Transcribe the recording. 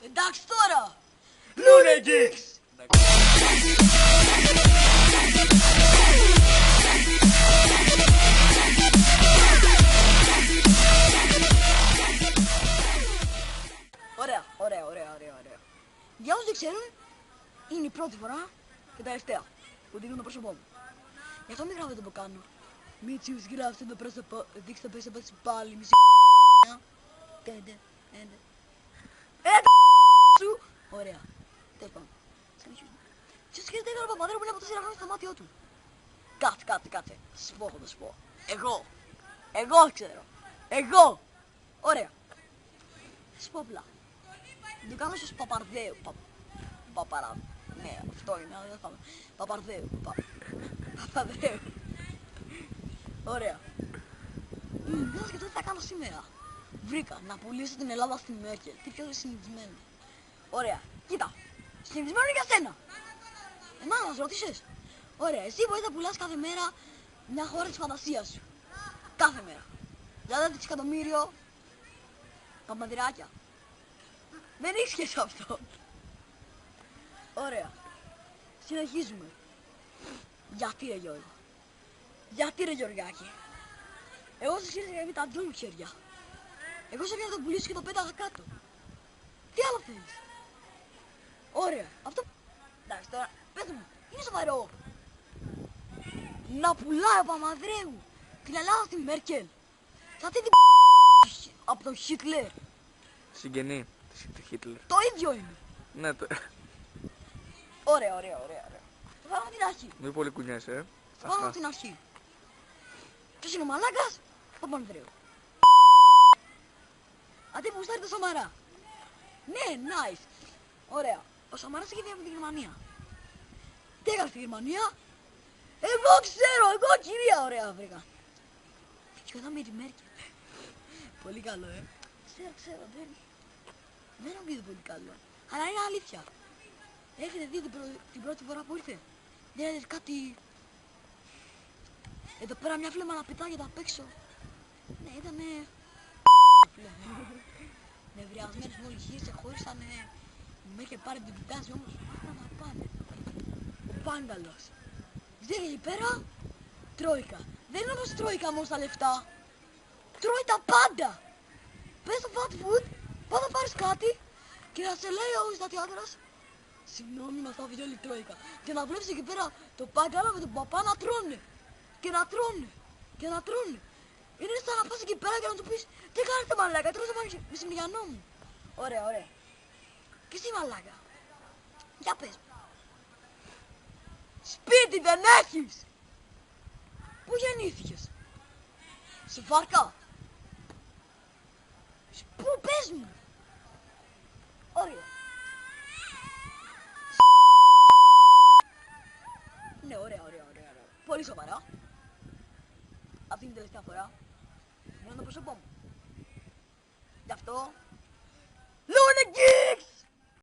Εντάξει τώρα! Lunageeks! Ωραία. Για όσους δεν ξέρουν, είναι η πρώτη φορά και τελευταία που δείχνω το πρόσωπό μου. Γι' αυτό μην γράφετε που κάνω. Μίτσιους γράφτε το πρόσωπο, δείξτε το πρόσωπο σου πάλι, μισή πέντε. Σου! Ωραία. Τέλος πάντων. Συνεχίζουμε. Ποιος ξέρετε έκανε ο Παπαδρέου πριν από 4 χρόνια στο μάτιό του. Κάτσε. Θα σου πω. Εγώ ξέρω. Ωραία. Θα σου πω απλά. Το κάνω στους Παπαρδέου. Ναι, αυτό είναι. Παπαρδέου. Παπαδρέου. Ωραία. Δεν θα σκεφτώ τι θα κάνω σήμερα. Βρήκα να πουλήσω την Ελλάδα στη Μέρκελ. Τι πιο συνηθισμένο. Ωραία. Κοίτα. Συνηθισμένο είναι για σένα. Εμένα να μας ρωτήσεις. Ωραία. Εσύ μπορείς να πουλάς κάθε μέρα μια χώρα της φαντασίας σου. Κάθε μέρα. Για 10 εκατομμύριο παπαντηράκια. Δεν έχει σχέση αυτό. Ωραία. Συνεχίζουμε. Γιατί ρε Γιώργο. Γιατί ρε Γιωργάκη. Εγώ σε σχέση με τα δυο μου χέρια. Εγώ σε έπαιρνα να το πουλήσω και το πέταγα κάτω. Τι άλλο θέλεις. Ωραία. Αυτό... Εντάξει τώρα, πες μου, είναι σοβαρό. Να πουλάει ο Παπανδρέου την Ελλάδα στη Μέρκελ. Θα την από τον Χίτλερ. Συγγενή του Χίτλερ. Το ίδιο είναι. Ναι, το... Ωραία. Το βάλω από την αρχή. Μην πολύ κουνιάσαι, Το βάλω από την αρχή. Ποιος είναι ο μαλάκας? Ο Παπανδρέου. Αντί που γουστάρει το Σαμαρά. Ναι, nice. Ωραία. Ο Σαμαράς είχε από τη Γερμανία. Τι έκανε στη Γερμανία? Εγώ ξέρω, κυρία. Ωραία, βρήκα. Και όταν με τη Μέρκελ. Πολύ καλό, Ξέρω, δεν νομίζω πολύ καλό. Αλλά είναι αλήθεια. Έχετε δει την πρώτη φορά που ήρθε? Δεν είδες κάτι... Εδώ πέρα μια φλέμα να πετάγεται απ' έξω. Ναι, ήτανε... Νευριασμένος μόλις ήρθε, χωρίσανε... Με είχε πάρει την κοιτάζει όμως. Αυτά να πάνε. Ο Πάγκαλος. Δεν εκεί πέρα, Τρόικα. Δεν είναι όμως Τρόικα μόνο στα λεφτά. Τρώει τα πάντα. Πες στο fast food, πάω να πάρεις κάτι και να σε λέει ο ιστατιάτρας. Συγγνώμη, μας τα βιολί Τρόικα. Και να βλέπεις εκεί πέρα το Πάγκαλο με τον παπά να τρώνε. Και να τρώνε. Είναι σαν να πας εκεί πέρα και να του πεις τι κάνετε μαλάκα, τρώω το μεσημεριανό μου. Ωραία. Και εσύ μαλάκα. Για πες μου. Σπίτι δεν έχεις. Πού γεννήθηκες? Σε Βάρκα. Πού, πες μου. Ωραία. Ναι, ωραία. Πολύ σοβαρά. Αυτή είναι η τελευταία φορά. Είναι το πρόσωπό μου. Γι' αυτό